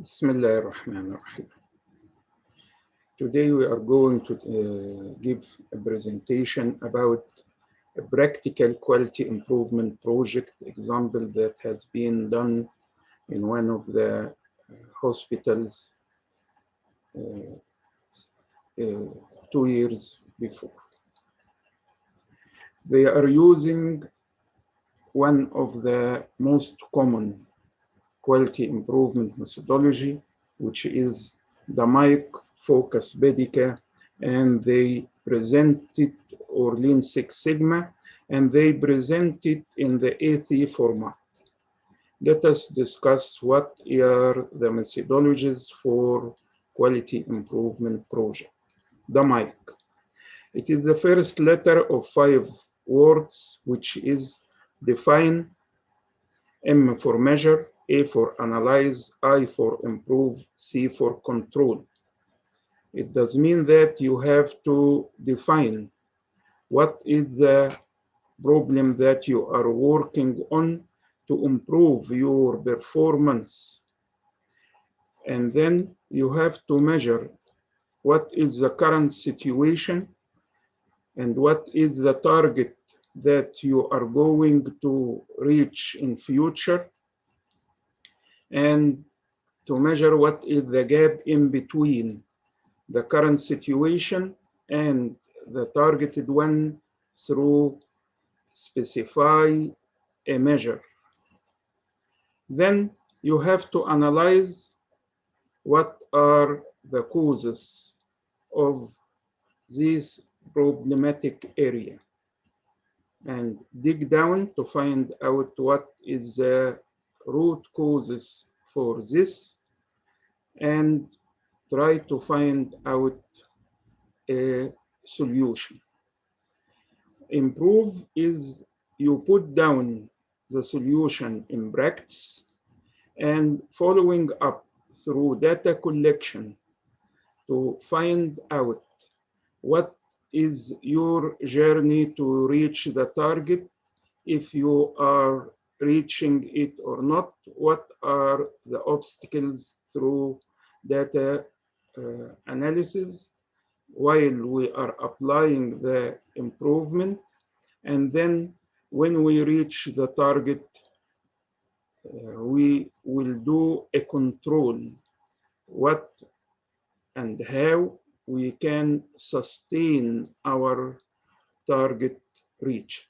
Bismillah ar-Rahman ar-Rahim. Today we are going to give a presentation about a practical quality improvement project example that has been done in one of the hospitals 2 years before. They are using one of the most common quality improvement methodology, which is the Mike Focus Bedica, and they present it, or Lean Six Sigma, and they present it in the A3 format. Let us discuss what are the methodologies for quality improvement project. The Mike. It is the first letter of 5 words, which is define, M for measure, A for analyze, I for improve, C for control. It does mean that you have to define what is the problem that you are working on to improve your performance. And then you have to measure what is the current situation and what is the target that you are going to reach in future, and to measure what is the gap in between the current situation and the targeted one through specify a measure. Then you have to analyze what are the causes of this problematic area and dig down to find out what is the root causes for this and try to find out a solution. Improve is you put down the solution in practice and following up through data collection to find out what is your journey to reach the target, if you are reaching it or not, what are the obstacles through data analysis while we are applying the improvement, and then when we reach the target, we will do a control, what and how we can sustain our target reach.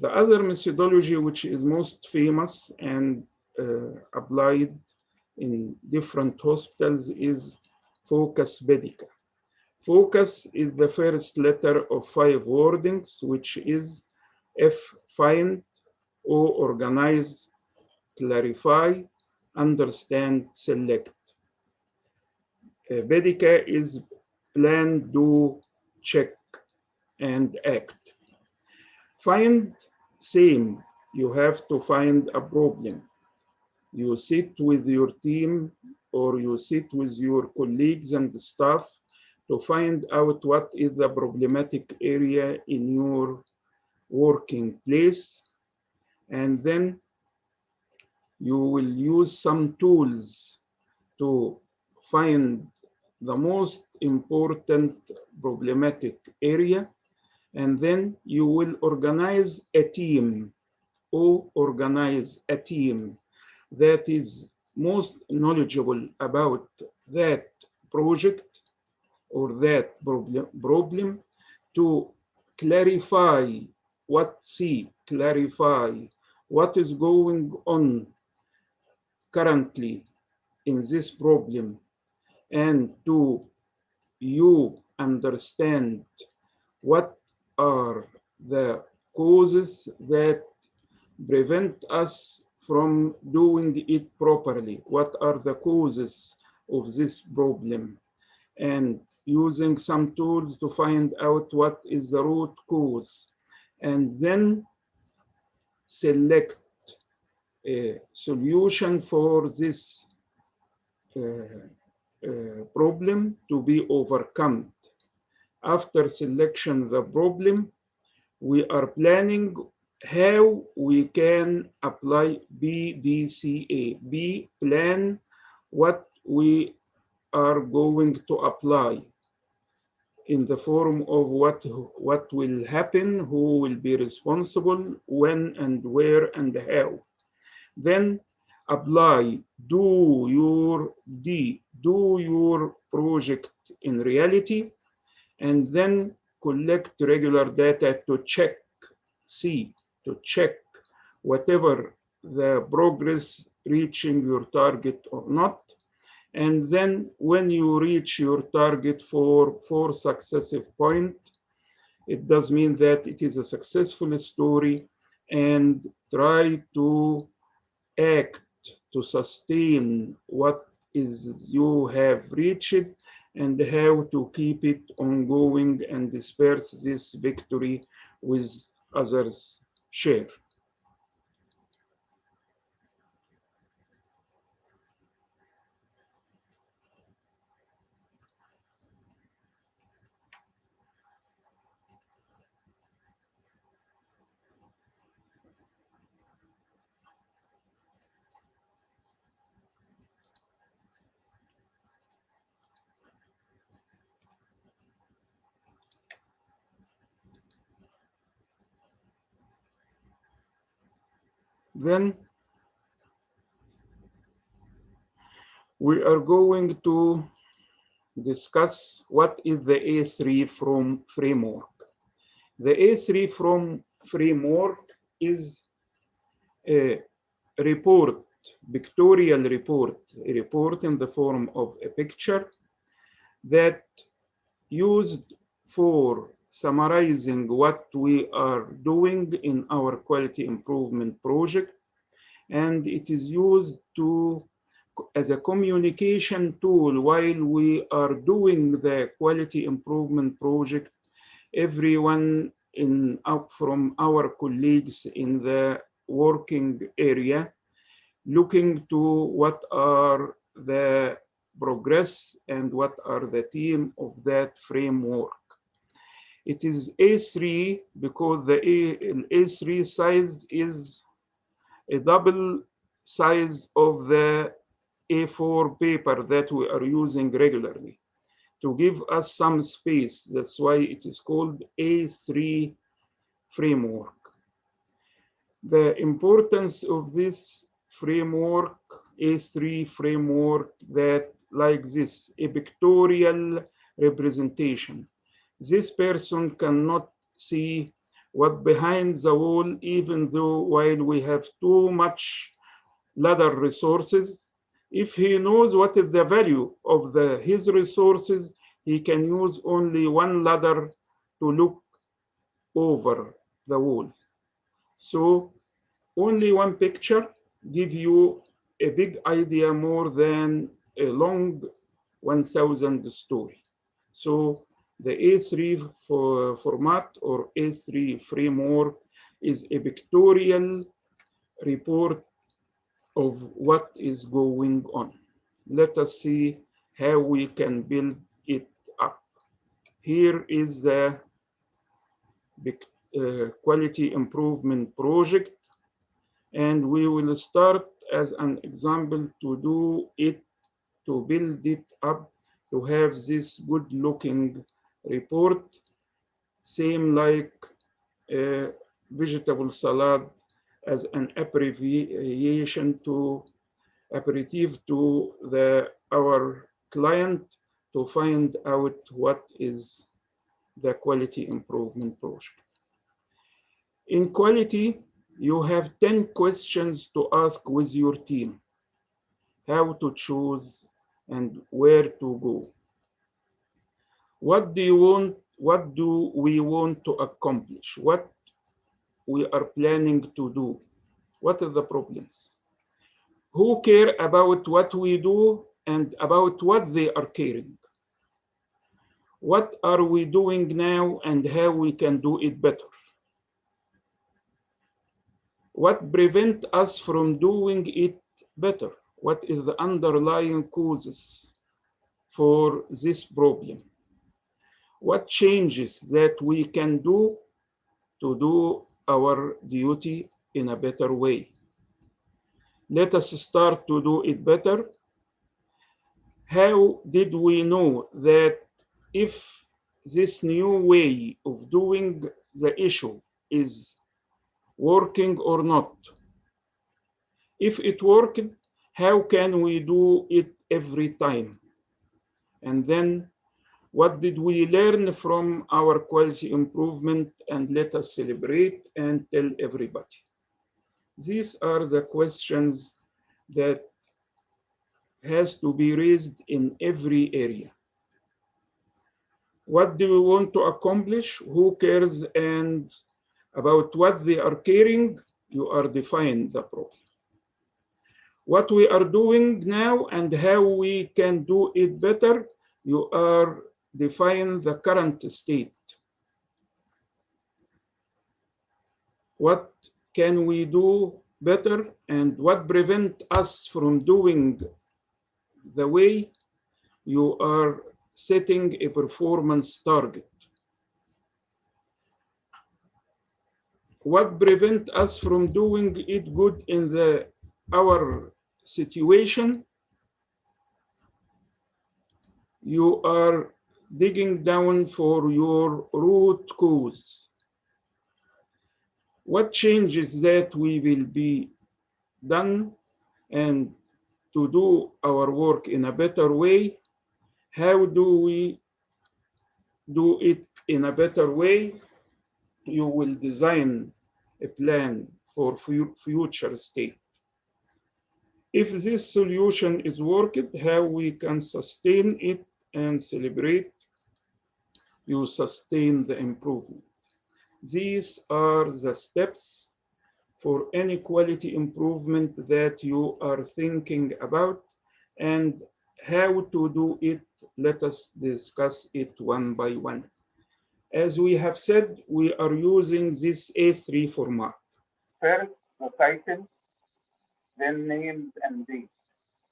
The other methodology, which is most famous and applied in different hospitals, is Focus Bedica. Focus is the first letter of 5 wordings, which is F, find, O, organize, clarify, understand, select. Bedica is plan, do, check, and act. Find, same, you have to find a problem. You sit with your team or you sit with your colleagues and staff to find out what is the problematic area in your working place. And then you will use some tools to find the most important problematic area. And then you will organize a team or organize a team that is most knowledgeable about that project or that problem to clarify what is going on currently in this problem, and to you understand what are the causes that prevent us from doing it properly, what are the causes of this problem, and using some tools to find out what is the root cause, and then select a solution for this problem to be overcome. After selection of the problem, we are planning how we can apply BDCA. B, plan, what we are going to apply in the form of what will happen, who will be responsible, when and where and how. Then apply, do your project in reality, and then collect regular data to check, to check whatever the progress reaching your target or not. And then when you reach your target for 4 successive points, it does mean that it is a successful story, and try to act to sustain what is you have reached, and how to keep it ongoing and disperse this victory with others share. Then we are going to discuss what is the A3 from framework. The A3 from framework is a report, pictorial report, a report in the form of a picture that used for summarizing what we are doing in our quality improvement project. And it is used as a communication tool while we are doing the quality improvement project. Everyone from our colleagues in the working area looking to what are the progress and what are the theme of that framework. It is A3 because the A3 size is a double size of the A4 paper that we are using regularly to give us some space. That's why it is called A3 framework. The importance of this framework, A3 framework, that like this, a pictorial representation. This person cannot see what behind the wall, even though while we have too much ladder resources. If he knows what is the value of his resources, he can use only one ladder to look over the wall. So only one picture gives you a big idea more than a long 1,000 story. So the A3 format or A3 framework is a pictorial report of what is going on. Let us see how we can build it up. Here is the quality improvement project, and we will start as an example to do it, to build it up, to have this good looking report, same like a vegetable salad as an abbreviation to aperitif to our client to find out what is the quality improvement project. In quality, you have 10 questions to ask with your team. How to choose and where to go. What do you want? What do we want to accomplish? What we are planning to do? What are the problems? Who care about what we do and about what they are caring? What are we doing now and how we can do it better? What prevents us from doing it better? What is the underlying causes for this problem? What changes that we can do to do our duty in a better way? Let us start to do it better. How did we know that if this new way of doing the issue is working or not? If it worked, how can we do it every time? And then what did we learn from our quality improvement, and let us celebrate and tell everybody? These are the questions that has to be raised in every area. What do we want to accomplish? Who cares? And about what they are caring, you are defining the problem. What we are doing now and how we can do it better, you are defining the current state. What can we do better, and what prevent us from doing the way? You are setting a performance target. What prevent us from doing it good in our situation? You are digging down for your root cause. What changes that we will be done, and to do our work in a better way? How do we do it in a better way? You will design a plan for future state. If this solution is working, how we can sustain it and celebrate? You sustain the improvement. These are the steps for any quality improvement that you are thinking about, and how to do it. Let us discuss it one by one. As we have said, we are using this A3 format. First, the title, then names and dates.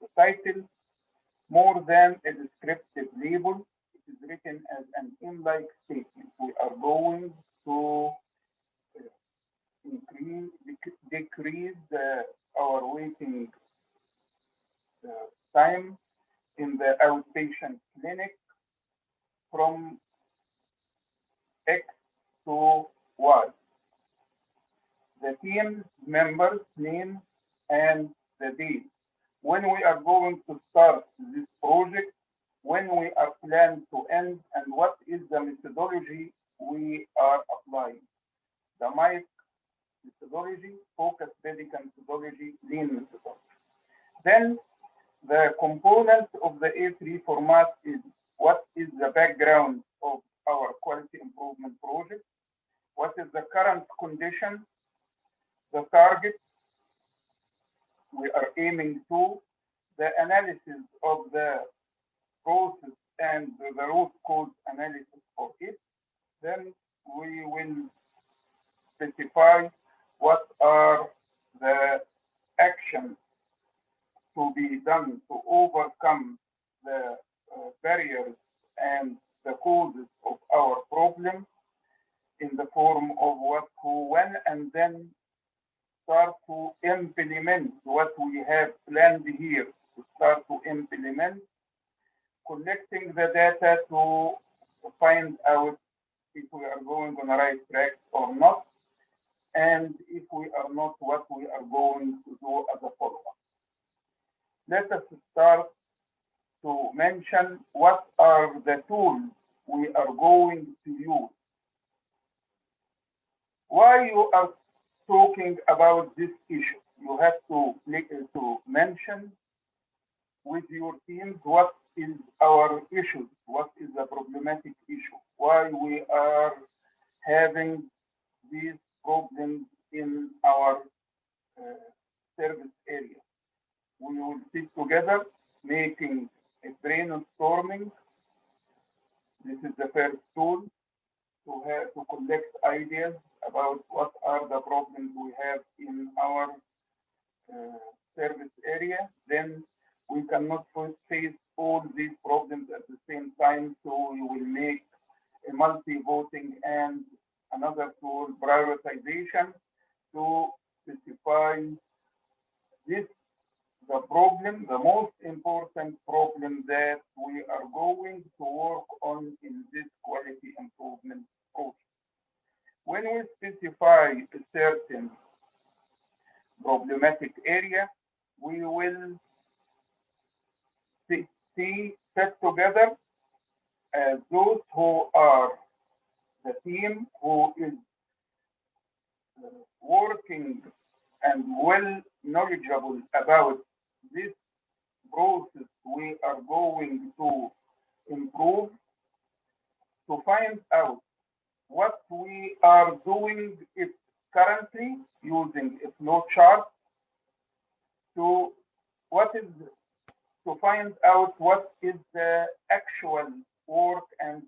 The title, more than a descriptive label, it is written as an in-like statement. We are going to decrease our waiting time in the outpatient clinic from X to Y. The team members' name and the date. When we are going to start this project, when we are planned to end, and what is the methodology we are applying. The MIC methodology, focus medical methodology, lean methodology. Then the components of the A3 format is what is the background of our quality improvement project, what is the current condition, the target we are aiming to, the analysis of the process and the root cause analysis of it. Then we will specify what are the actions to be done to overcome the barriers and the causes of our problem in the form of what, who, when, and then start to implement what we have planned here, to start to implement, collecting the data to find out if we are going on the right track or not, and if we are not, what we are going to do as a follow-up. Let us start to mention what are the tools we are going to use. Why you are talking about this issue? You have to mention with your teams what is our issue, what is the problematic issue, why we are having these problems in our service area. We will sit together making a brainstorming. This is the first tool to collect ideas about what are the problems we have in our service area. Then we cannot face all these problems at the same time, so we will make a multi-voting and another tool, prioritization, to specify this the problem, the most important problem that we are going to work on in this quality improvement process. When we specify a certain problematic area, we will set together those who are the team who is working and well knowledgeable about this process we are going to improve, to find out what we are doing it currently using a flow chart, to what is to find out what is the actual work and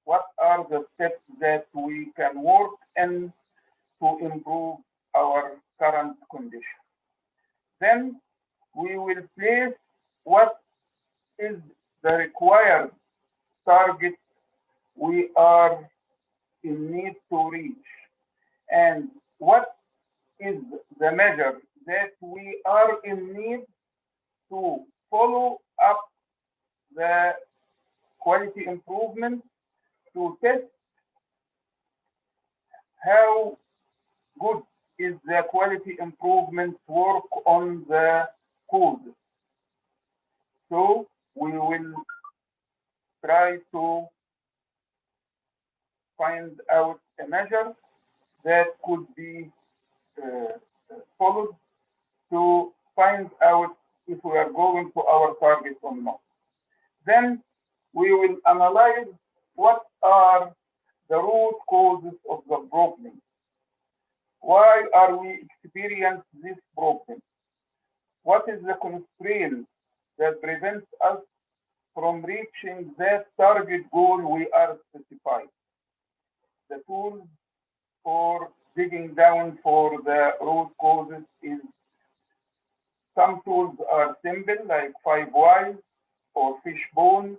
what are the steps that we can work in to improve our current condition. Then we will place what is the required target we are in need to reach, and what is the measure that we are in need to follow up the quality improvement, to test how good is the quality improvement work on the code. So we will try to find out a measure that could be followed to find out if we are going to our target or not. Then we will analyze what are the root causes of the problem. Why are we experiencing this problem? What is the constraint that prevents us from reaching that target goal we are specified? The tools for digging down for the root causes is, some tools are simple like 5 Whys or Fishbone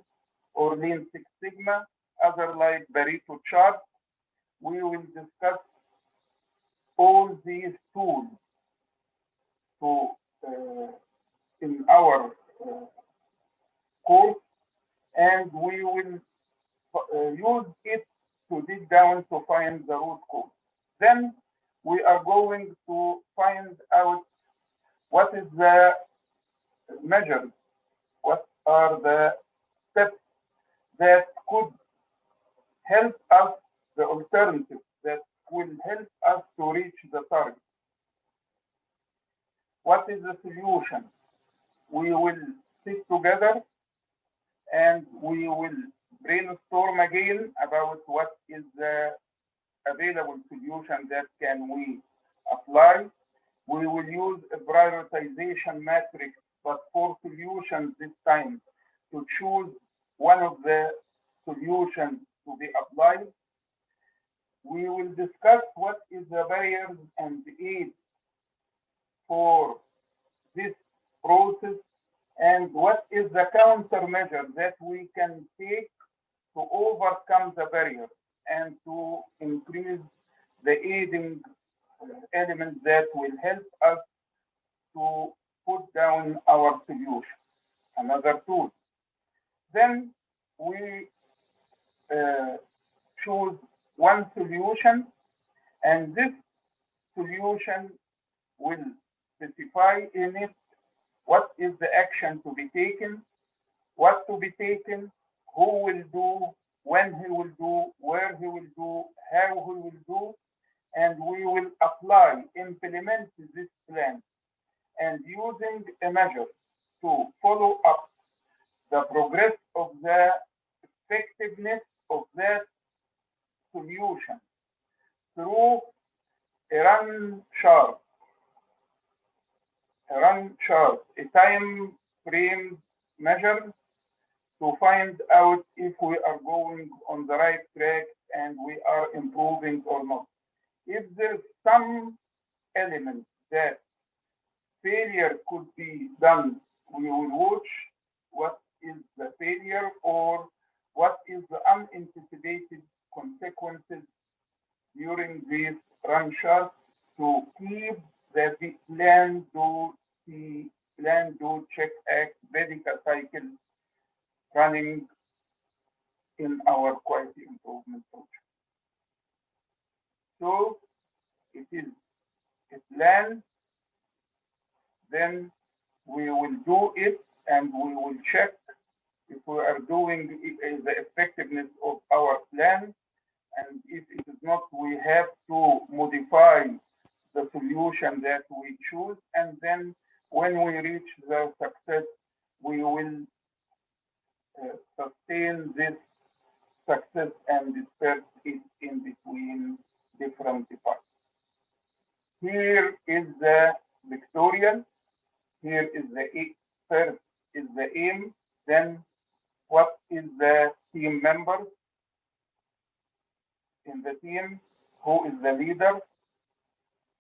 or Lean Six Sigma, other like Pareto chart. We will discuss all these tools to, in our course, and we will use it to dig down to find the root cause. Then we are going to find out what is the measures, what are the steps that could help us, the alternatives that will help us to reach the target. What is the solution? We will sit together and we will brainstorm again about what is the available solution that can we apply. We will use a prioritization matrix, but for solutions this time, to choose one of the solutions to be applied. We will discuss what is the barriers and aids for this process, and what is the countermeasure that we can take to overcome the barrier and to increase the aiding elements that will help us to put down our solution, another tool. Then we choose one solution, and this solution will specify in it what is the action to be taken, what to be taken, who will do, when he will do, where he will do, how he will do, and we will apply, implement this plan, and using a measure to follow up the progress of the effectiveness of that solution through a run chart, a time frame measure to find out if we are going on the right track and we are improving or not. If there's some element that failure could be done, we will watch what is the failure or what is the unanticipated consequences during this run chart to keep the plan to see plan, do, check, act, medical cycle running in our quality improvement project. So it is a plan, then we will do it and we will check if we are doing the effectiveness of our plan. And if it is not, we have to modify the solution that we choose. And then when we reach the success, we will sustain this success and disperse it in between different departments. Here is the vectorial. Here is the first is the aim. Then what is the team member in the team? Who is the leader?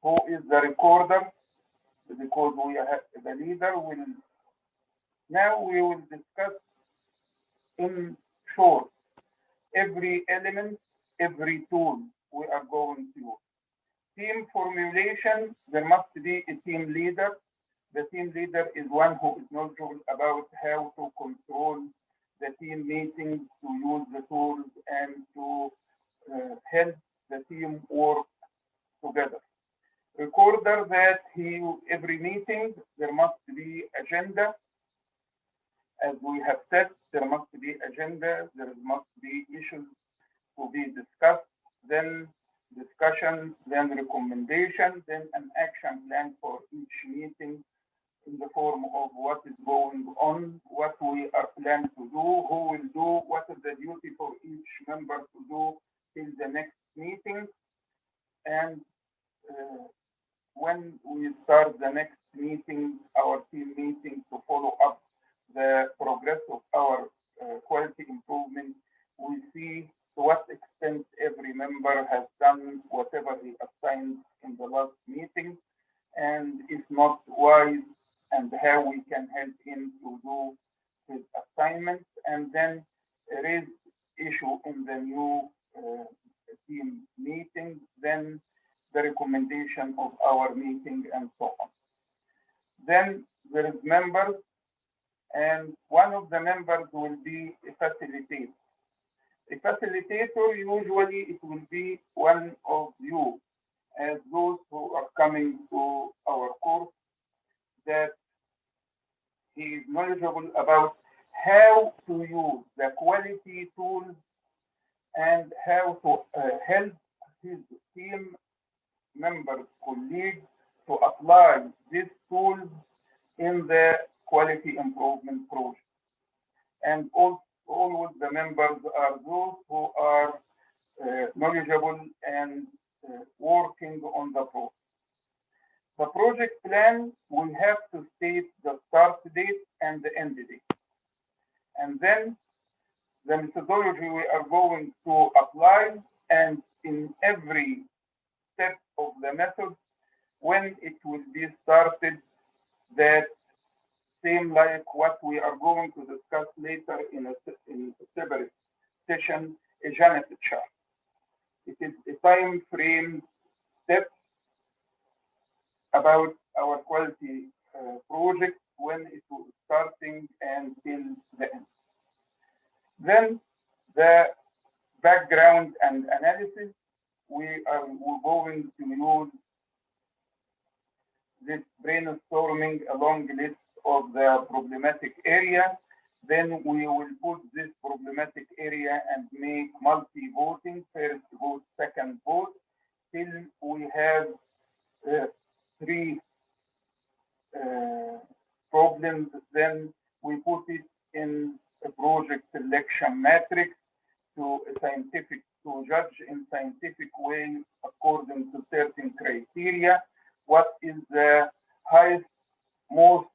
Who is the recorder? Because we have the leader. Now we will discuss in short every element, every tool we are going to use. Team formulation, there must be a team leader. The team leader is one who is knowledgeable about how to control the team meetings, to use the tools, and to help the team work together. Recorder, that every meeting there must be agenda. As we have said, there must be agenda, there must be issues to be discussed, then discussion, then recommendation, then an action plan for each meeting in the form of what is going on, what we are planning to do, who will do, what is the duty for each member to do till the next meeting. And when we start the next meeting, our team meeting, to follow up the progress of our quality improvement, we see to what extent every member has done whatever he assigned in the last meeting, and if not, why, and how we can help him to do his assignments, and then raise issue in the new team meeting, then the recommendation of our meeting, and so on. Then there is members, and one of the members will be a facilitator. A facilitator, usually it will be one of you, as those who are coming to our course, that he is knowledgeable about how to use the quality tools and how to help his team members, colleagues, to apply these tools in the quality improvement project. And always the members are those who are knowledgeable and working on the project. The project plan will have to state the start date and the end date. And then the methodology we are going to apply, and in every step of the method, when it will be started, that same like what we are going to discuss later in a separate session, a Gantt chart. It is a time frame step about our quality project, when it was starting and till the end. Then the background and analysis, we're going to use this brainstorming along list of the problematic area. Then we will put this problematic area and make multi-voting, first vote, second vote, till we have 3 problems. Then we put it in a project selection matrix to judge in scientific way according to certain criteria what is the highest, most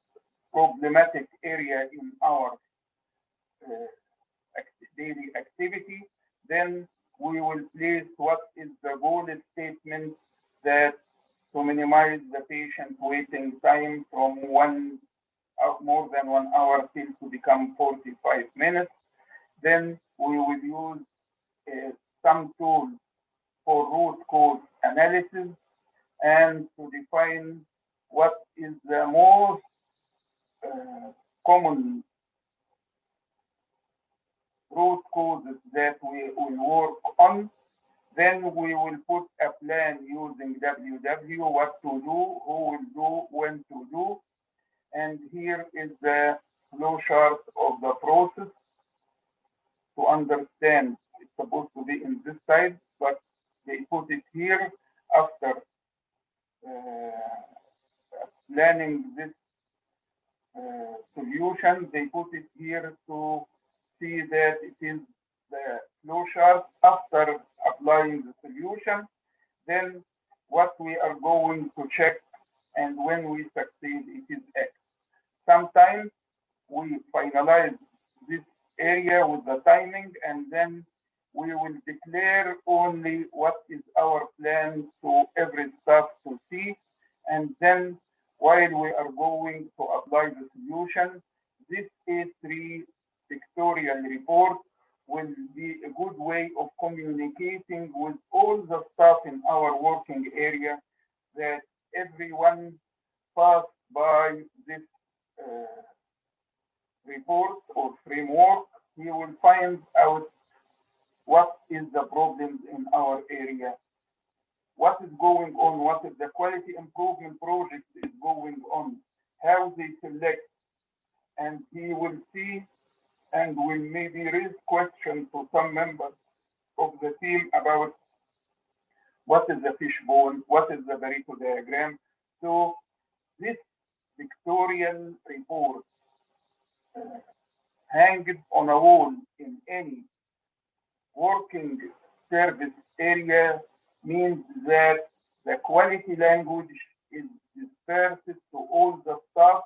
problematic area in our daily activity. Then we will place what is the goal statement, that to minimize the patient waiting time from more than 1 hour till to become 45 minutes. Then we will use some tools for root cause analysis, and to define what is the most common root causes that we will work on. Then we will put a plan using WW, what to do, who will do, when to do. And here is the flow chart of the process to understand. It's supposed to be in this side, but they put it here after planning this solution. They put it here to see that it is the flow chart after applying the solution. Then what we are going to check, and when we succeed, it is X. Sometimes we finalize this area with the timing, and then we will declare only what is our plan to every staff to see. And then while we are going to apply the solution, this A3 pictorial report will be a good way of communicating with all the staff in our working area, that everyone passed by this report or framework. He will find out what is the problems in our area, what is going on, what is the quality improvement project is going on, how they select, and he will see and will maybe raise questions to some members of the team about what is the fishbone, what is the Pareto diagram. So this pictorial report hanged on a wall in any working service area means that the quality language is dispersed to all the staff,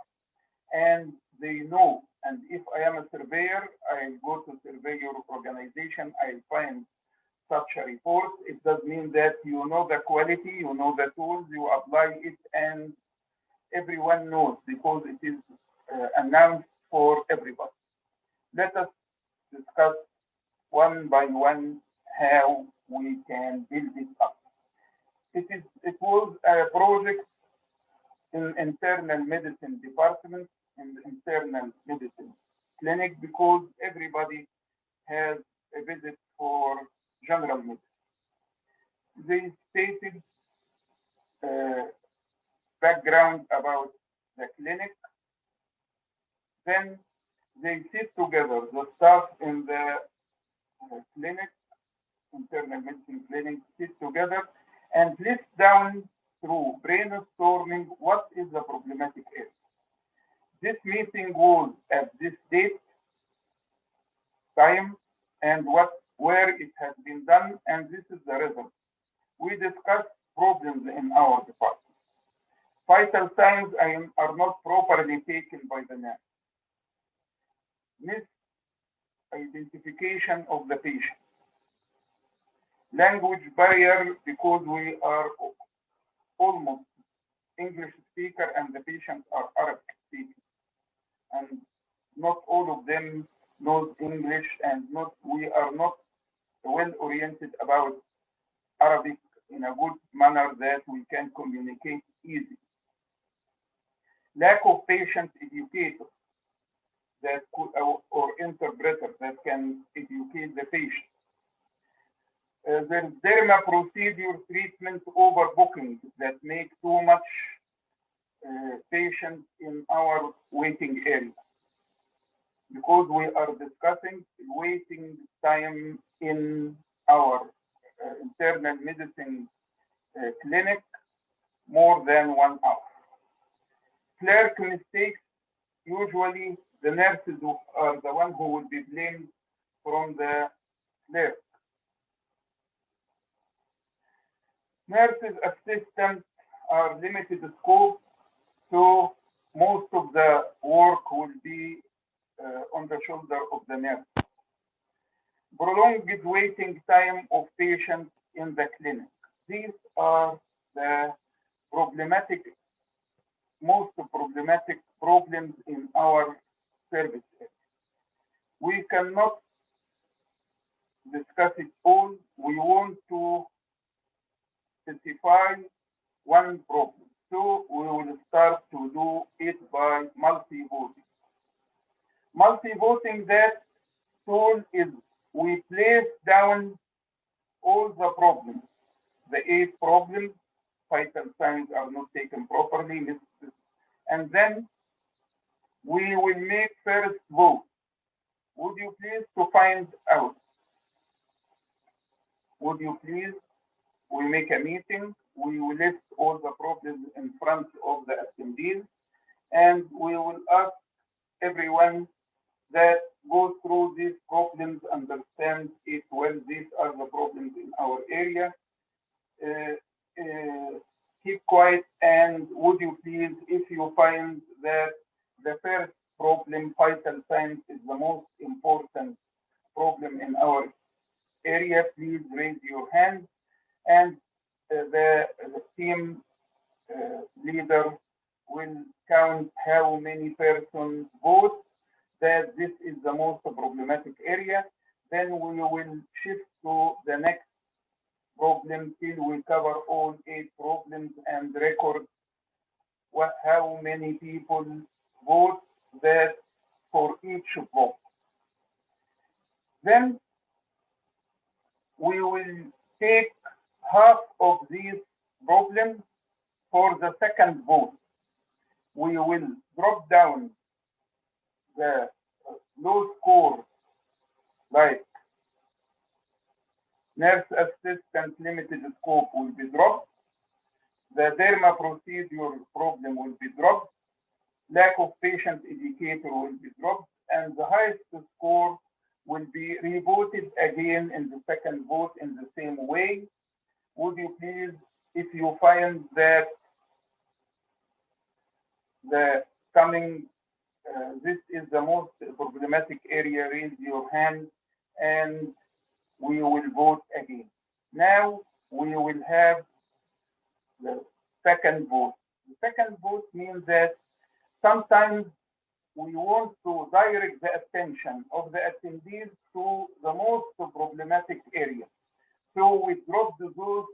and they know. And if I am a surveyor, I go to surveyor organization, I find such a report. It does mean that you know the quality, you know the tools, you apply it, and everyone knows because it is announced for everybody. Let us discuss one by one how we can build it up. It was a project in internal medicine department, in the internal medicine clinic, because everybody has a visit for general medicine. They stated background about the clinic. Then they sit together, the staff in the clinic, internal medicine clinic, sit together and list down through brainstorming what is the problematic area. This meeting was at this date, time, and where it has been done, and this is the result. We discussed problems in our department. Vital signs are not properly taken by the nurse. Misidentification of the patient. Language barrier, because we are almost English speaker and the patients are Arabic speaking. And not all of them knows English, and we are not well oriented about Arabic in a good manner that we can communicate easily. Lack of patient educators that could, or interpreters that can educate the patient. There's derma procedure treatment overbooking that make too much patients in our waiting area. Because we are discussing waiting time in our internal medicine clinic more than 1 hour. Clerk mistakes, usually the nurses are the one who will be blamed from the clerk. Nurses assistants are limited scope, so most of the work will be on the shoulder of the nurse. Prolonged waiting time of patients in the clinic. These are the most problematic problems in our service area. We cannot discuss it all. We want to specify one problem. So we will start to do it by multi-body. Multi-voting, that tool is we place down all the problems, the 8 problems, vital signs are not taken properly, and then we will make first vote. Would you please to find out? Would you please, we make a meeting, we will list all the problems in front of the attendees, and we will ask everyone that go through these problems, understand it well, these are the problems in our area. Keep quiet, and would you please, if you find that the first problem, vital signs, is the most important problem in our area, please raise your hand, and the team leader will count how many persons vote that this is the most problematic area. Then we will shift to the next problem till we cover all 8 problems and record how many people vote that for each vote. Then we will take half of these problems for the second vote. We will drop down the low score, like nurse assistant limited scope will be dropped, the derma procedure problem will be dropped, lack of patient educator will be dropped, and the highest score will be revoted again in the second vote in the same way. Would you please, if you find that the coming, this is the most problematic area, raise your hand and we will vote again. Now we will have the second vote. The second vote means that sometimes we want to direct the attention of the attendees to the most problematic area. So we drop those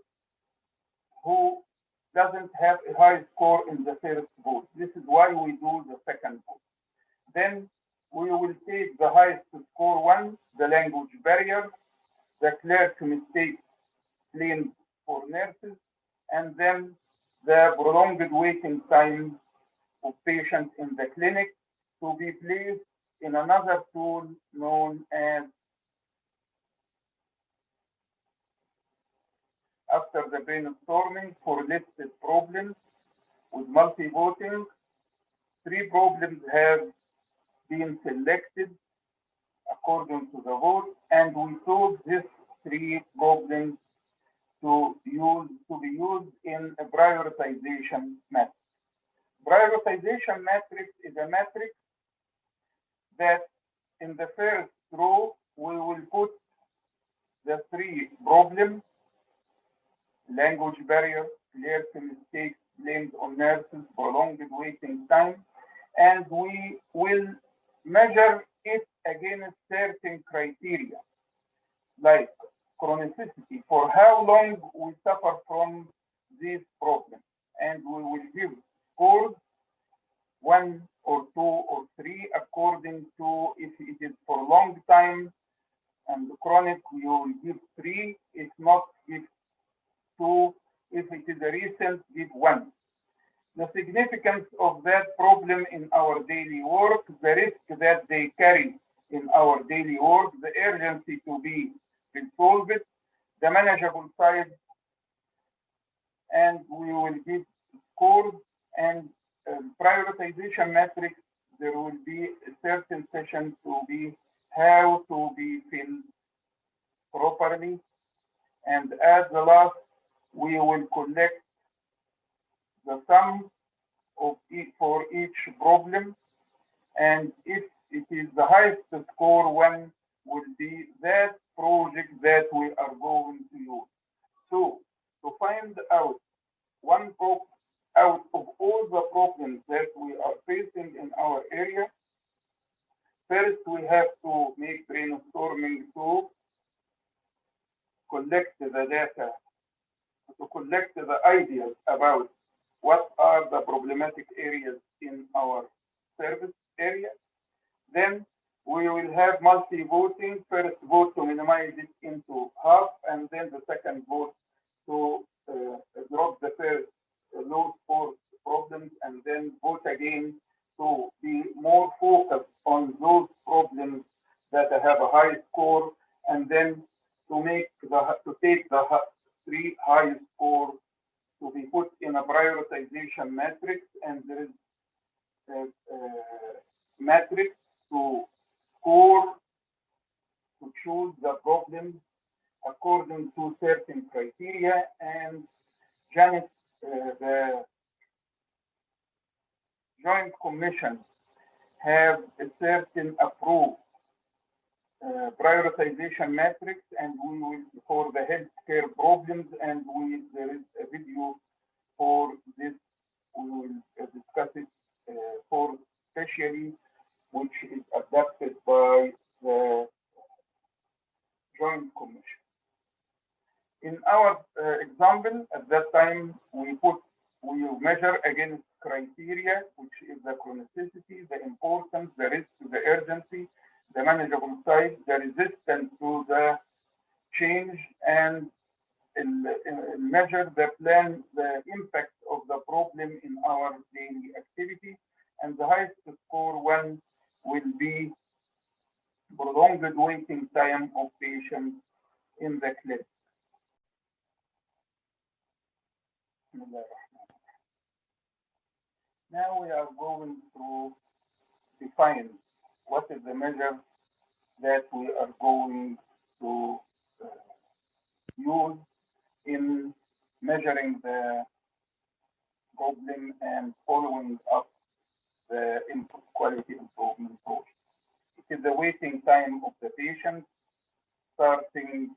who doesn't have a high score in the first vote. This is why we do the second vote. Then we will take the highest score one, the language barrier, the clerk mistake claimed for nurses, and then the prolonged waiting time of patients in the clinic to be placed in another tool known as, after the brainstorming for listed problems with multi-voting, 3 problems have been selected according to the vote, and we chose these 3 problems to be used in a prioritization matrix. Prioritization matrix is a matrix that in the first row we will put the 3 problems: language barrier, clear mistakes blamed on nurses, prolonged waiting time, and we will measure it against certain criteria, like chronicity, for how long we suffer from these problems. And we will give scores, 1 or 2 or 3, according to if it is for a long time and chronic, you will give 3, if not, give 2, if it is a recent, give 1. The significance of that problem in our daily work, the risk that they carry in our daily work, the urgency to be resolved, the manageable size, and we will give scores. And prioritization matrix, there will be a certain session to be how to be filled properly. And as the last, we will collect the sum of for each problem, and if it is the highest score one will be that project that we are going to use. So to find out one problem out of all the problems that we are facing in our area, first we have to make brainstorming to collect the data, to collect the ideas about what are the problematic areas in our service area. Then We will have multi-voting. First vote to minimize it into half, and then the second vote to drop the first low score problems, and then vote again to be more focused on those problems that have a high score, and then to take the three high score to be put in a prioritization matrix, and there is a matrix to score, to choose the problem according to certain criteria. And Janet, the Joint Commission have a certain approved prioritization matrix, and we will for the healthcare problems, and there is a video for this. We will discuss it for specially, which is adapted by the Joint Commission. In our example, at that time, we measure against criteria, which is the chronicity, the importance, the risk, the urgency, the manageable size, the resistance to the change, and measure the impact of the problem in our daily activity. And the highest score one will be prolonged waiting time of patients in the clinic. Now we are going to define what is the measure that we are going to use in measuring the problem and following up the quality improvement process. It is the waiting time of the patient, starting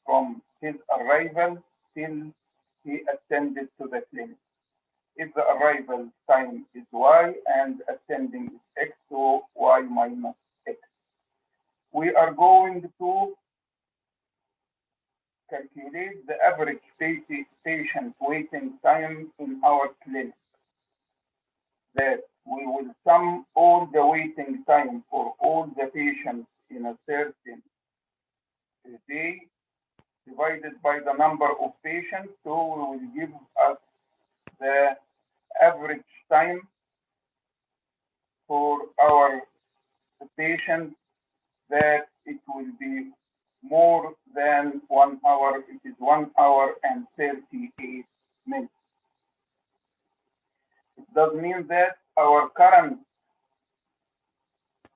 from his arrival till he attended to the clinic. If the arrival time is Y and attending is X, so Y minus X. We are going to calculate the average patient waiting time in our clinic. That we will sum all the waiting time for all the patients in a certain day divided by the number of patients, so we will give us the average time for our patients, that it will be more than 1 hour. It is 1 hour and 38 minutes. It does mean that our current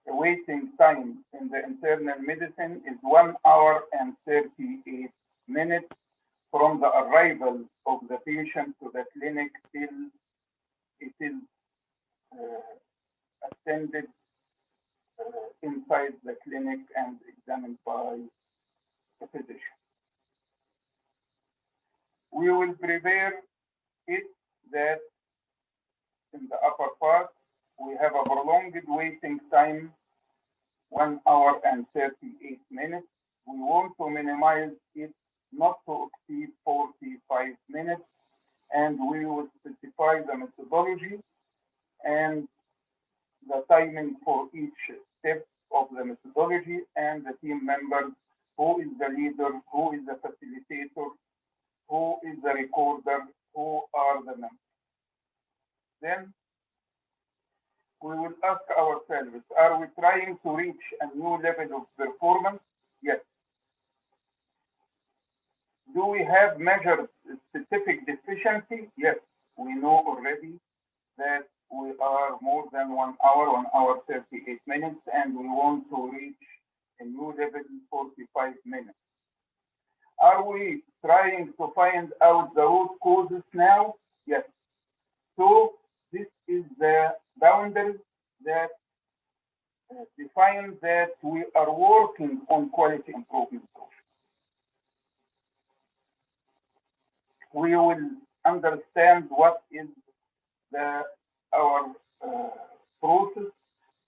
waiting time in the internal medicine is 1 hour and 38 minutes from the arrival of the patient to the clinic till it is attended inside the clinic and examined by the physician. We will prepare it that in the upper part we have a prolonged waiting time 1 hour and 38 minutes. We want to minimize it not to exceed 45 minutes, and we will specify the methodology and the timing for each step of the methodology, and the team members, who is the leader, who is the facilitator, who is the recorder, who are the members. Then we will ask ourselves, are we trying to reach a new level of performance? Yes. Do we have measured specific deficiency? Yes. We know already that we are more than 1 hour, 1 hour 38 minutes, and we want to reach a new level 45 minutes. Are we trying to find out the root causes now? Yes. So this is the boundary that defines that we are working on quality improvement process. We will understand what is our process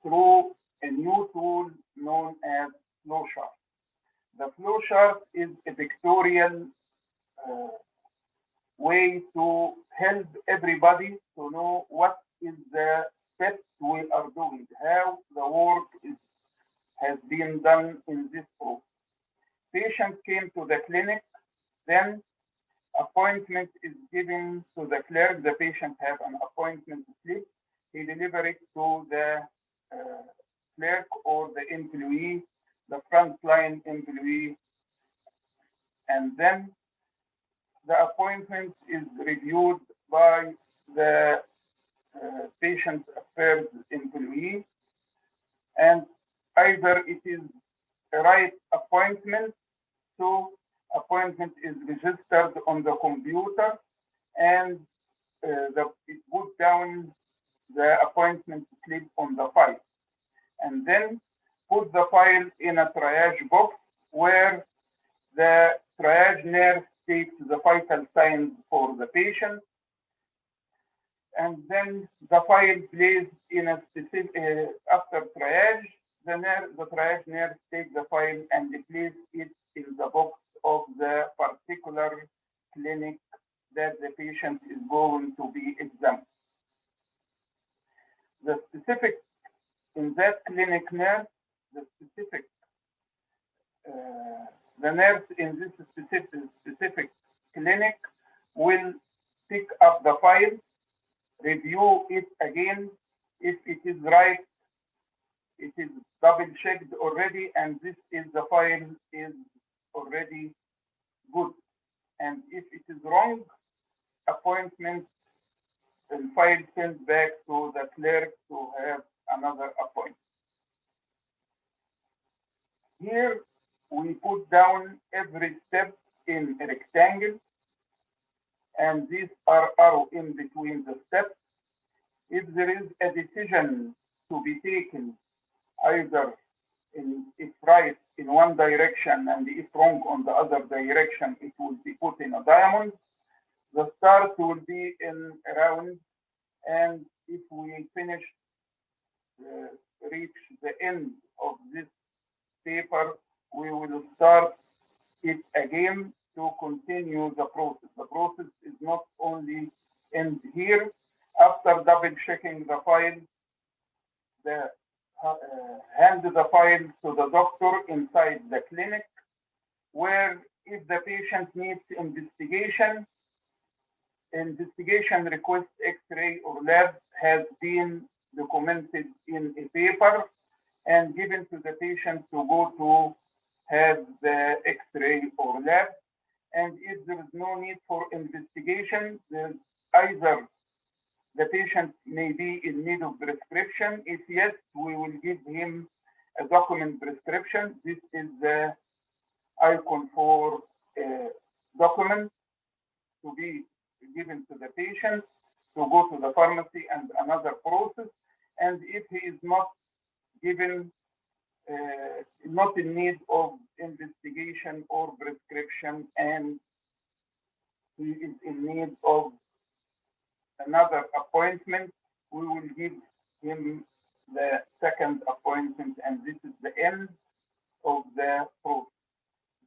through a new tool known as flowchart. The flowchart is a pictorial way to help everybody to know what is the steps we are doing, how the work is has been done in this process. Patient came to the clinic, then appointment is given to the clerk. The patient have an appointment slip. He deliver it to the clerk or the employee, the frontline employee, and then the appointment is reviewed by the patient affairs employee, and either it is a right appointment, so appointment is registered on the computer, and it puts down the appointment slip on the file, and then put the file in a triage box where the triage nurse takes the vital signs for the patient, and then the file placed in a specific, after triage, the triage nurse takes the file and place it in the box of the particular clinic that the patient is going to be examined. The specific, in that clinic nurse, the nurse in this specific clinic will pick up the file, review it again. If it is right, it is double checked already, and this is the file is already good. And if it is wrong, appointment and file sent back to the clerk to have another appointment. Here we put down every step in a rectangle, and these are arrows in between the steps. If there is a decision to be taken, either if right in one direction and if wrong on the other direction, it will be put in a diamond. The start will be in a round, and if we finish, reach the end of this paper, we will start it again to continue the process. The process is not only end here. After double checking the file, hand the file to the doctor inside the clinic, where if the patient needs investigation request X-ray or lab has been documented in a paper and given to the patient to go to have the X-ray or lab. And if there is no need for investigation, there's either the patient may be in need of prescription. If yes, we will give him a document prescription. This is the icon for document to be given to the patient to go to the pharmacy and another process. And if he is not given, not in need of investigation or prescription, and he is in need of another appointment, we will give him the second appointment, and this is the end of the process.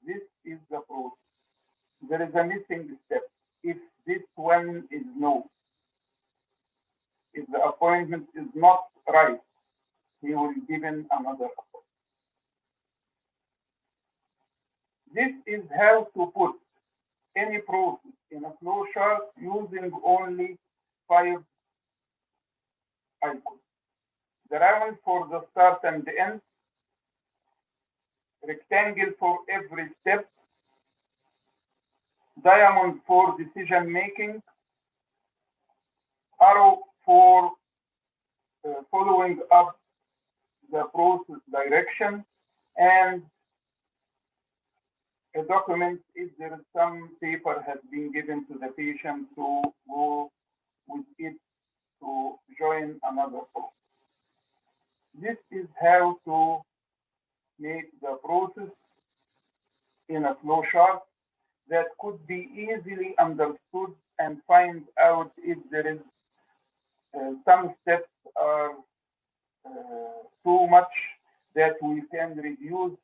This is the process. There is a missing step. If this one is no, if the appointment is not right, he will be given another appointment. This is how to put any process in a flow chart using only 5 icons. The round for the start and the end, rectangle for every step, diamond for decision making, arrow for following up the process direction, and a document if there is some paper has been given to the patient to go with it to join another process. This is how to make the process in a flow chart that could be easily understood and find out if there is some steps are too much, that we can reduce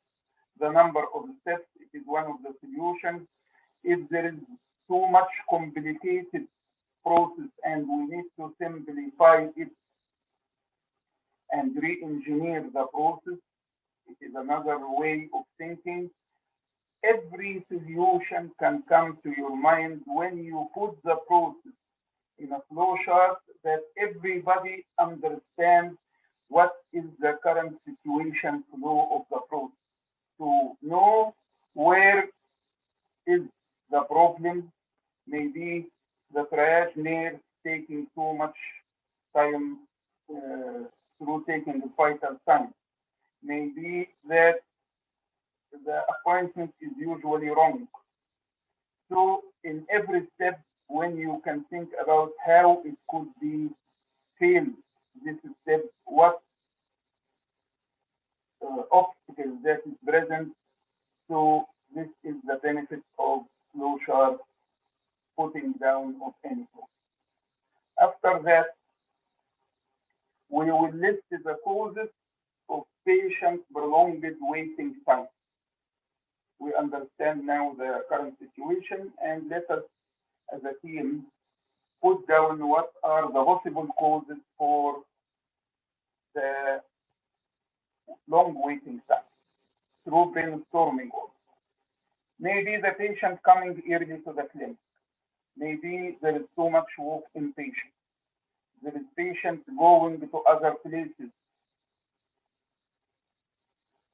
the number of steps. It is one of the solutions. If there is too much complicated process and we need to simplify it and re-engineer the process, It is another way of thinking. Every solution can come to your mind when you put the process in a flow chart that everybody understands what is the current situation flow of the process, to know where is the problem. Maybe the triage nurse taking too much time through taking the vital signs. Maybe that the appointment is usually wrong. So in every step, when you can think about how it could be failed, this step, what obstacles that is present. So this is the benefit of flow chart putting down of any flow. After that, we will list the causes of patient prolonged waiting time. We understand now the current situation, and let us, as a team, put down what are the possible causes for the long waiting time through brainstorming. Maybe the patient coming early to the clinic. Maybe there is too much walk-in patient. There is patient going to other places.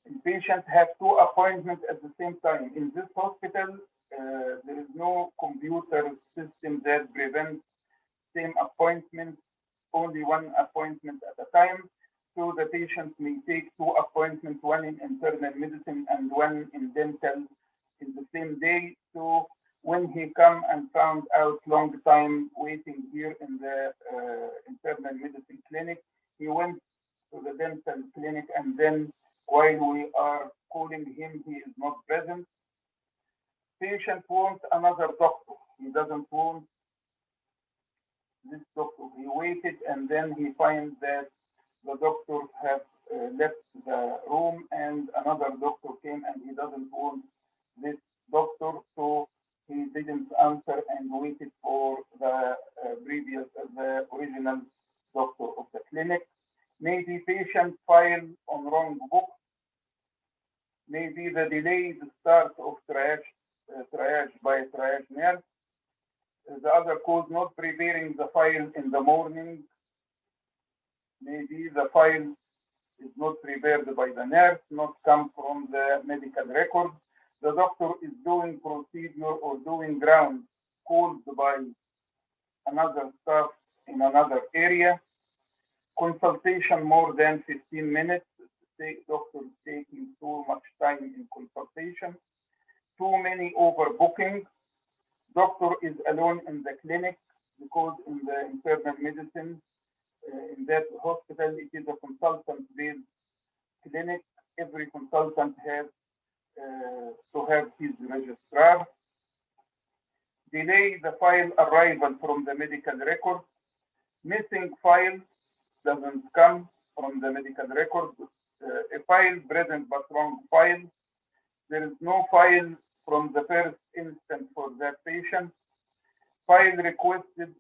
And patients have 2 appointments at the same time. In this hospital, there is no computer system that prevents same appointment, only 1 appointment at a time. So the patient may take 2 appointments, 1 in internal medicine and 1 in dental in the same day. So when he come and found out long time waiting here in the internal medicine clinic, he went to the dental clinic, and then while we are calling him, he is not present. Patient wants another doctor. He doesn't want this doctor. He waited, and then he finds that the doctors have left the room, and another doctor came, and he doesn't want this doctor, so he didn't answer and waited for the the original doctor of the clinic. Maybe patient file on wrong book. Maybe the delayed start of triage by triage nurse. The other cause, not preparing the file in the morning. Maybe the file is not prepared by the nurse, not come from the medical record. The doctor is doing procedure or doing ground called by another staff in another area. Consultation more than 15 minutes. The doctor is taking too much time in consultation. Too many overbooking. Doctor is alone in the clinic, because in the internal medicine, in that hospital, it is a consultant-based clinic. Every consultant has to have his registrar. Delay the file arrival from the medical record. Missing file doesn't come from the medical record. A file present but wrong file. There is no file from the first instance for that patient. File requested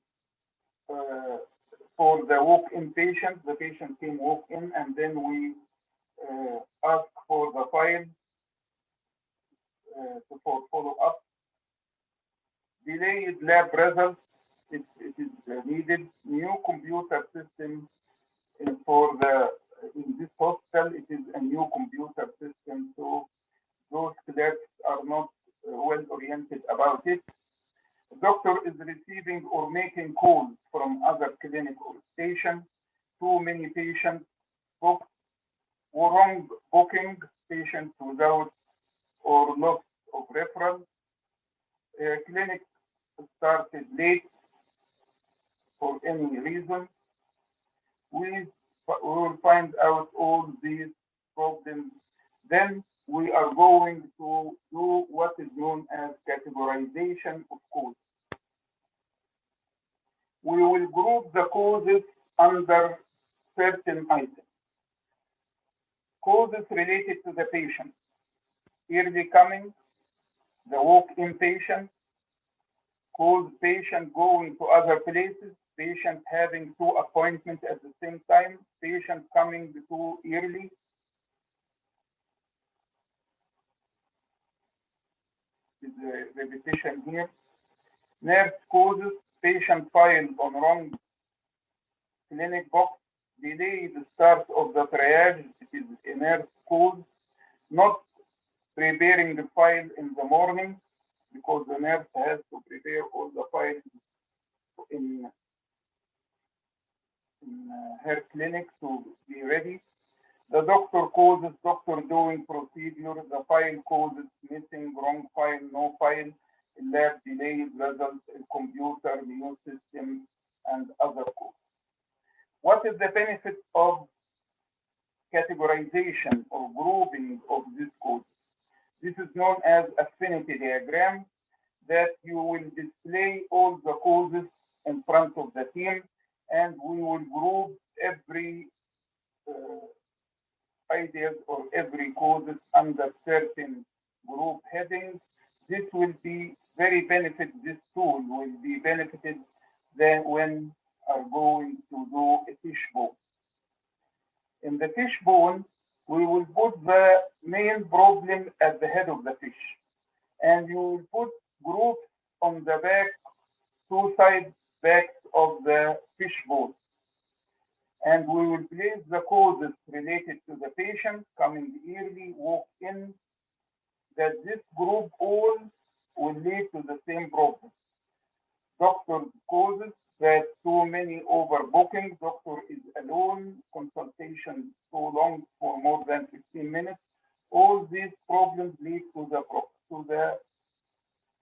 for the walk-in patient. The patient came walk-in, and then we ask for the file for follow-up. Delayed lab results. It is needed. New computer system for in this hospital. It is a new computer system, so those clerks are not well oriented about it. The doctor is receiving or making calls from other clinic or station. Too many patients booked, or wrong booking, patients without or loss of referral. Clinic started late for any reason. We will find out all these problems. Then we are going to do what is known as categorization of causes. We will group the causes under certain items. Causes related to the patient. Early coming, the walk-in patient, cause patient going to other places, patient having 2 appointments at the same time, patient coming too early, repetition here. Nurse causes, patient file on wrong clinic box, delay the start of the triage, it is a nurse cause, not preparing the file in the morning, because the nurse has to prepare all the files in her clinic to be ready. The doctor causes, doctor doing procedure, the file causes missing, wrong file, no file, lab delays, results, computer, new system, and other causes. What is the benefit of categorization or grouping of this code? This is known as affinity diagram, that you will display all the causes in front of the team, and we will group every ideas or every causes under certain group headings. This will be very benefit, this tool will be benefited then when are going to do a fishbone. In the fishbone, we will put the main problem at the head of the fish, and you will put groups on the back, two side backs of the fishbone. And we will place the causes related to the patient coming early, walk in, that this group all will lead to the same problem. Doctor causes that too many overbooking, doctor is alone, consultation too long for more than 15 minutes. All these problems lead to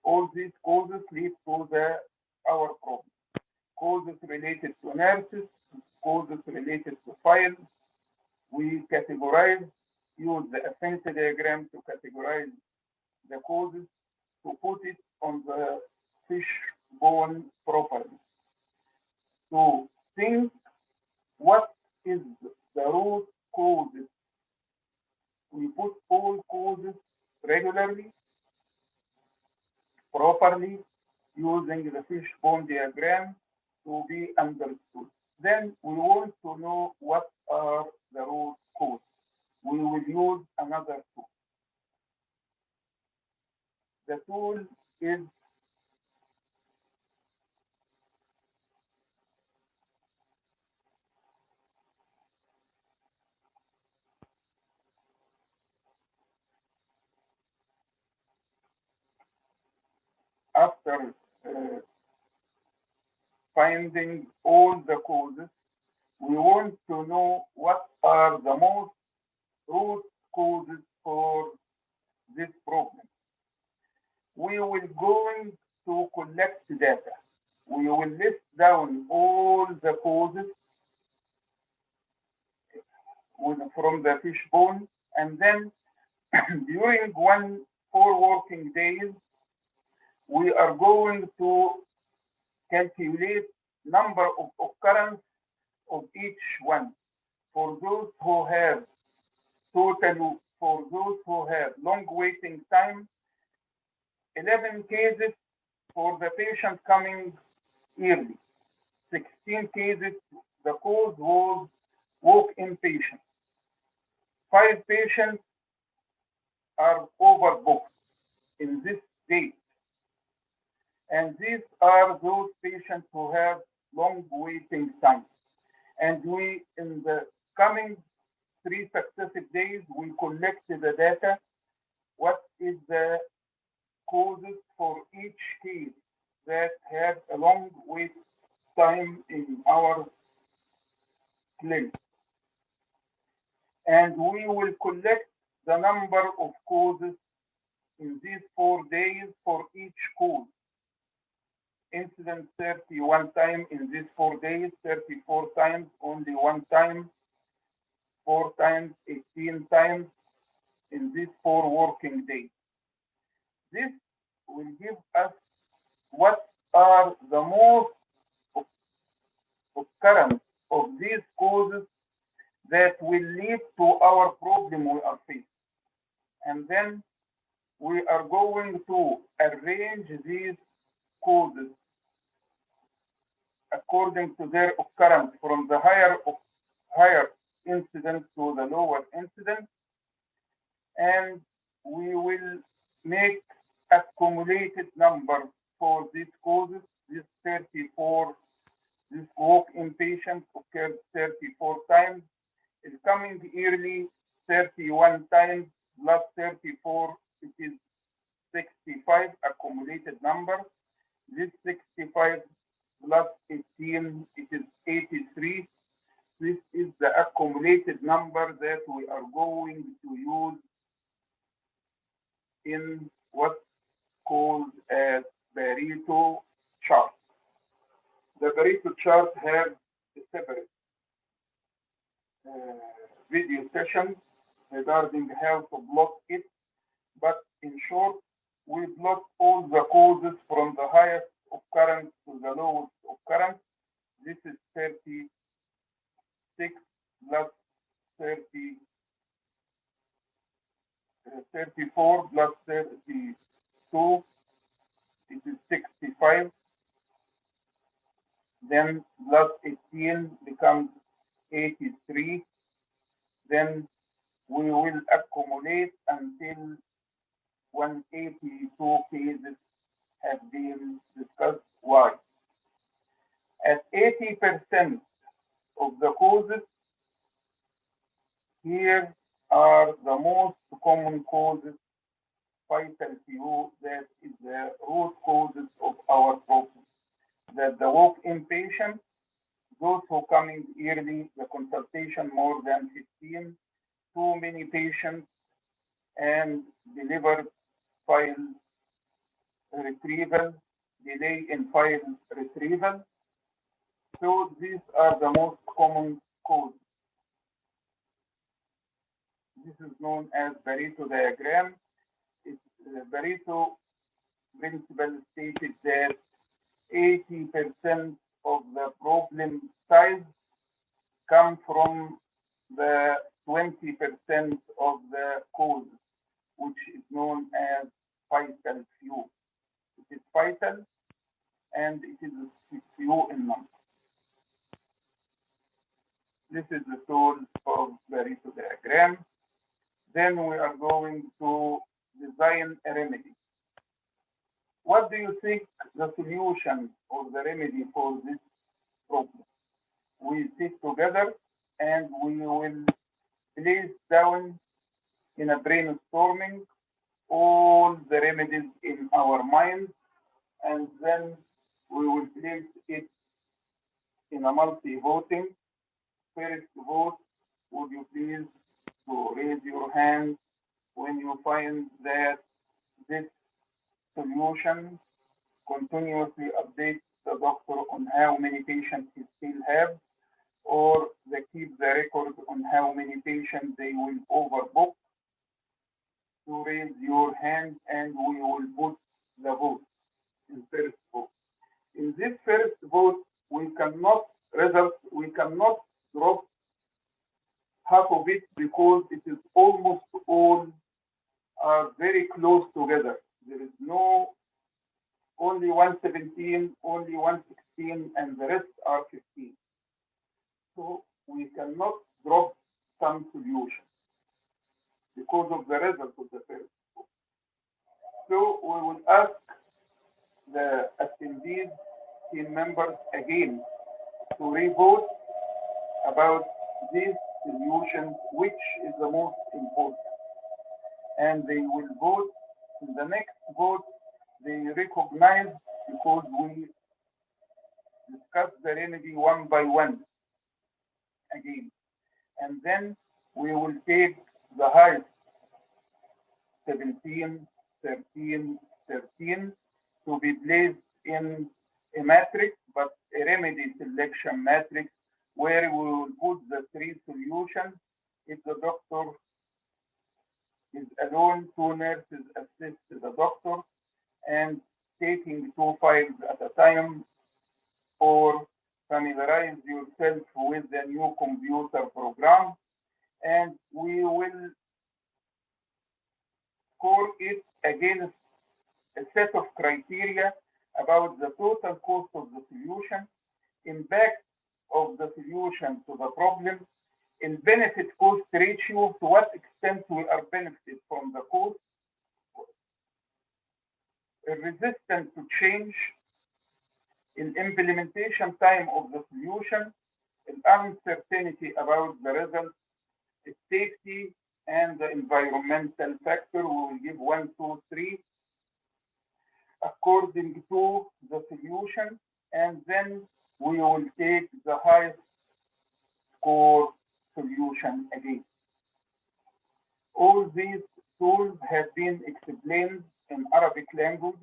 all these causes lead to our problem. Causes related to nurses, causes related to files. We categorize, use the affinity diagram to categorize the causes, to put it on the fishbone properly. To think what is the root causes. We put all causes regularly, properly, using the fishbone diagram to be understood. Then we want to know what are the root causes. We will use another tool. The tool is after finding all the causes, we want to know what are the most root causes for this problem. We will going to collect data. We will list down all the causes from the fishbone, and then during 4 working days, we are going to calculate number of occurrence of each one. For those who have long waiting time, 11 cases for the patient coming early. 16 cases, the cause was walk-in patient. 5 patients are overbooked in this date. And these are those patients who have long waiting time. And we, in the coming 3 successive days, we collect the data. What is the causes for each case that have a long wait time in our clinic? And we will collect the number of causes in these 4 days for each cause. Incident 31 times in these 4 days, 34 times, only 1 time, 4 times, 18 times in these 4 working days. This will give us what are the most occurrence of these causes that will lead to our problem we are facing. And then we are going to arrange these causes according to their occurrence from the higher incidence to the lower incidence, and we will make accumulated number for these causes, this 34, this walk-in patient occurred 34 times, is coming yearly 31 times plus 34, it is 65 accumulated number. This 65 plus 18, it is 83. This is the accumulated number that we are going to use in what's called as Pareto chart. The Pareto chart has a separate video session regarding how to plot it, but in short, we plot all the causes from the highest occurrence to the lowest occurrence. This is 36 plus 34 plus 32, it is 65. Then plus 18 becomes 83. Then we will accumulate until 182 cases have been discussed. Why? At 80% of the causes, here are the most common causes, fatal few, that is the root causes of our problem. That the walk-in patient, those who coming yearly, the consultation more than 15, too many patients, and delivered file retrieval, delay in file retrieval. So these are the most common causes. This is known as Pareto diagram. Pareto principle stated that 80% of the problem size come from the 20% of the cause, which is known as fatal few. It is fatal and it is few in number. This is the source of Pareto diagram. Then we are going to design a remedy. What do you think the solution or the remedy for this problem? We sit together and we will place down in a brainstorming all the remedies in our minds, and then we will place it in a multi-voting. First vote, would you please to raise your hand when you find that this solution continuously updates the doctor on how many patients he still have, or they keep the record on how many patients they will overbook. To raise your hand and we will put the vote in first vote. In this first vote, we cannot drop half of it because it is almost all are very close together. There is no only 117, only 116, and the rest are 15. So we cannot drop some solution because of the result of the first vote. So we will ask the attendees, team members again to re-vote about these solutions, which is the most important. And they will vote. In the next vote, they recognize, because we discuss the remedy one by one again. And then we will take the highest 17, 13, 13 to be placed in a matrix, but a remedy selection matrix, where we will put the three solutions. If the doctor is alone, two nurses assist the doctor, and taking 2 files at a time, or familiarize yourself with the new computer program, and we will score it against a set of criteria about the total cost of the solution, impact of the solution to the problem, in benefit cost ratio, to what extent we are benefited from the cost, resistant to change, in implementation time of the solution, in uncertainty about the result, safety, and the environmental factor. We will give 1, 2, 3 according to the solution, and then we will take the highest score solution again. All these tools have been explained in Arabic language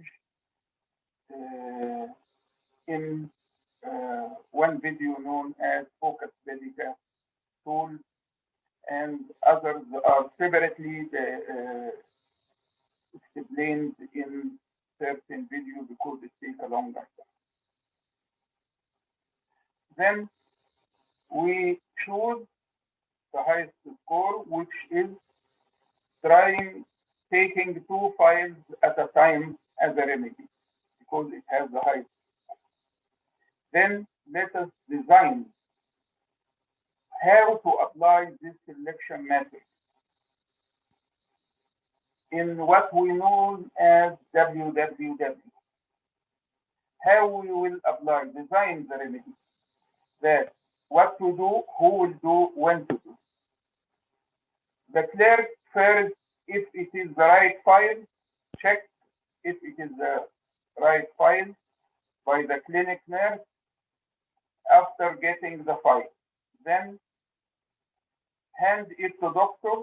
in one video known as Focus Bedica tool, and others are separately explained in certain video because it takes a longer time. Then we choose the highest score, which is taking 2 files at a time as a remedy, because it has the highest score. Then let us design how to apply this selection method in what we know as WWW. How we will apply, design the remedy, that what to do, who will do, when to do. The clerk first, if it is the right file, check if it is the right file by the clinic nurse after getting the file. Then hand it to doctor.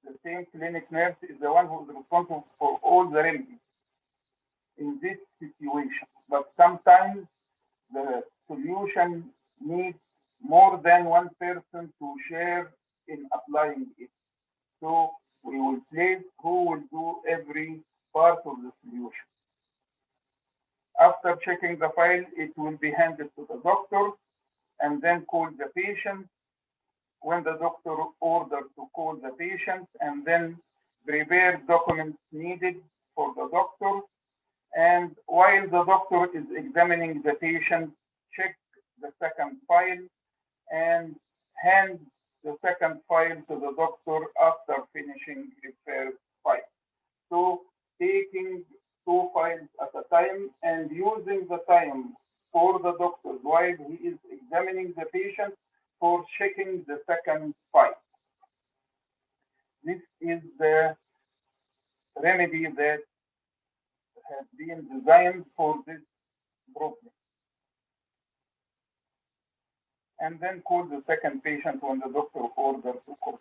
The same clinic nurse is the one who is responsible for all the remedies in this situation. But sometimes the solution needs more than one person to share in applying it. So we will place who will do every part of the solution. After checking the file, it will be handed to the doctor and then call the patient. When the doctor orders to call the patient, and then prepare documents needed for the doctor. And while the doctor is examining the patient, check the second file and hand the second file to the doctor after finishing the first file. So taking 2 files at a time and using the time for the doctor while he is examining the patient for checking the second file. This is the remedy that has been designed for this problem. And then call the second patient when the doctor orders to call.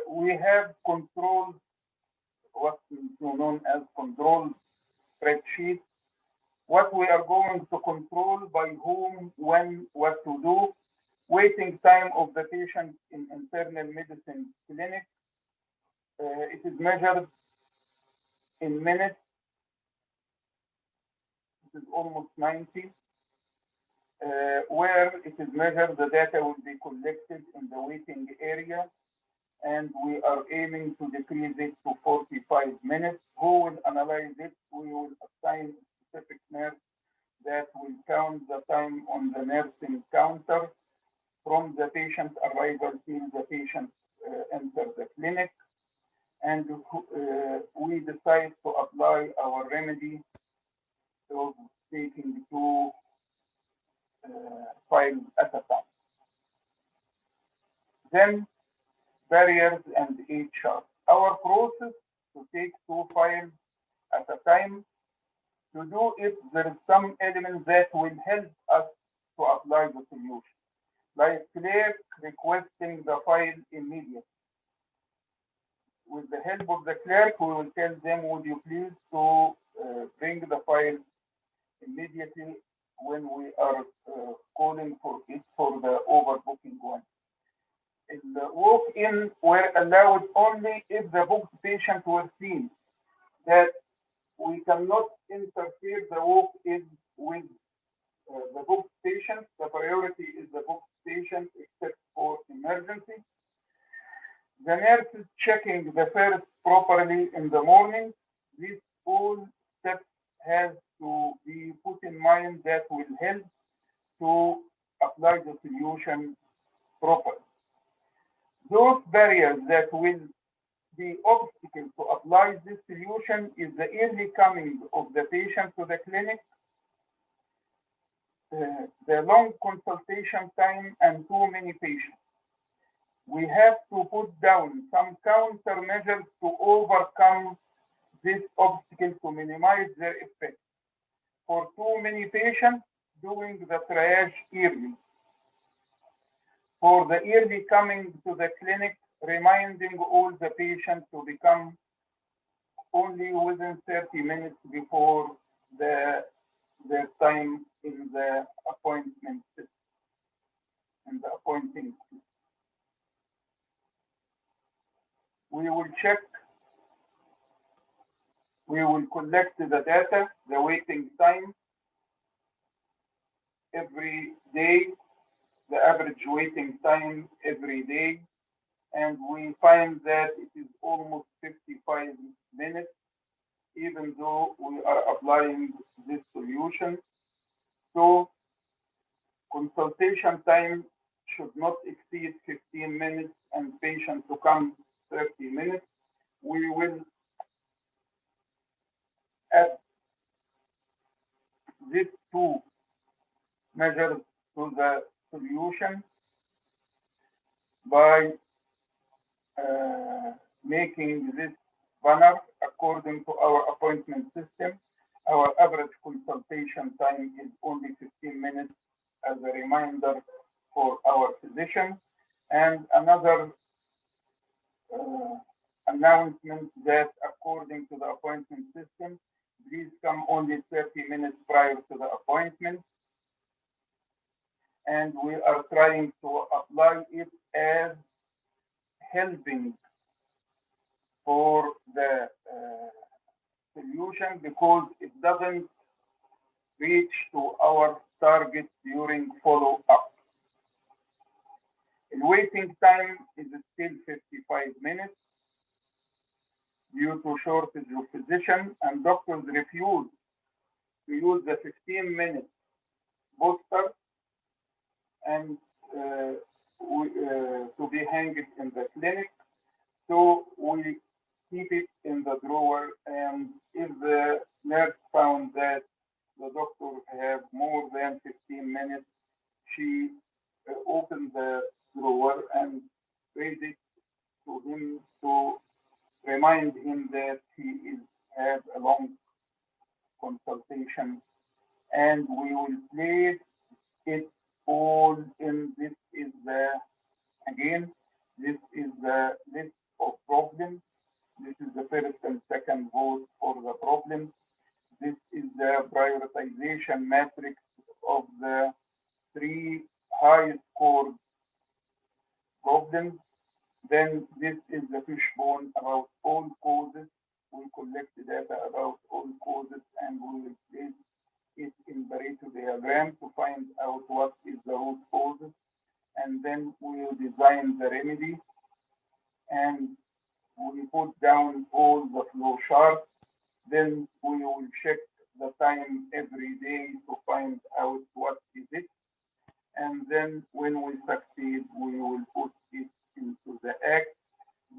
We have control, what's known as control spreadsheet. What we are going to control, by whom, when, what to do, waiting time of the patient in internal medicine clinic. It is measured in minutes. It is almost 90. Where it is measured, the data will be collected in the waiting area, and we are aiming to decrease it to 45 minutes. Who will analyze it? We will assign a specific nurse that will count the time on the nursing counter from the patient arrival till the patient enters the clinic. And we decide to apply our remedy of taking 2 files at a time. Then barriers and HR. Our process to take 2 files at a time. To do it, there is some elements that will help us to apply the solution, like clerk requesting the file immediately. With the help of the clerk, we will tell them, would you please to bring the file immediately when we are calling for it for the overbooking one. The walk-in were allowed only if the booked patient were seen. That we cannot interfere the walk-in with the booked patient. The priority is the booked patient except for emergency. The nurse is checking the first properly in the morning. These all steps have to be put in mind that will help to apply the solution properly. Those barriers that will the obstacle to apply this solution is the early coming of the patient to the clinic, the long consultation time, and too many patients. We have to put down some countermeasures to overcome this obstacle to minimize their effect. For too many patients, doing the triage early. For the early coming to the clinic, reminding all the patients to become only within 30 minutes before their time in the appointment system, in the appointing system. We will check, we will collect the data, the waiting time every day, the average waiting time every day, and we find that it is almost 55 minutes, even though we are applying this solution. So consultation time should not exceed 15 minutes and patient to come 30 minutes. We will add these two measures to the solution by making this banner according to our appointment system. Our average consultation time is only 15 minutes as a reminder for our physician. And another announcement that according to the appointment system, please come only 30 minutes prior to the appointment. And we are trying to apply it as helping for the solution because it doesn't reach to our target during follow-up. The waiting time is still 55 minutes due to shortage of physicians, and doctors refuse to use the 15-minute booster and to be hanged in the clinic. So we keep it in the drawer, and if the nurse found that the doctor have more than 15 minutes, she opened the drawer and raised it to him to remind him that he has a long consultation, and we will place it all in. This is the, again, this is the list of problems. This is the first and second vote for the problem. This is the prioritization matrix of the 3 highest scored problems. Then this is the fishbone about all causes. We collect the data about all causes and we will place it in Pareto diagram to find out what is the root causes. And then we will design the remedy and we put down all the flow charts. Then we will check the time every day to find out what is it. And then when we succeed, we will put it into the act.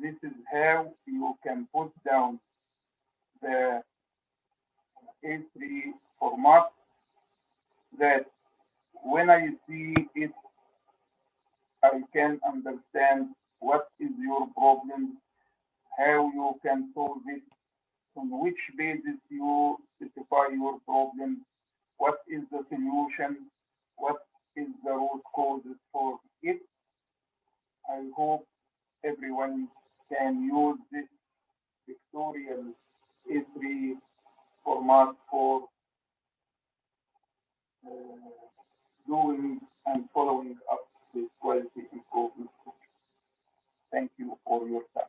This is how you can put down the A3 format that when I see it, I can understand what is your problem, how you can solve it, on which basis you specify your problem, what is the solution, what is the root causes for it. I hope everyone can use this pictorial A3 format for doing and following up this quality improvement. Thank you for your time.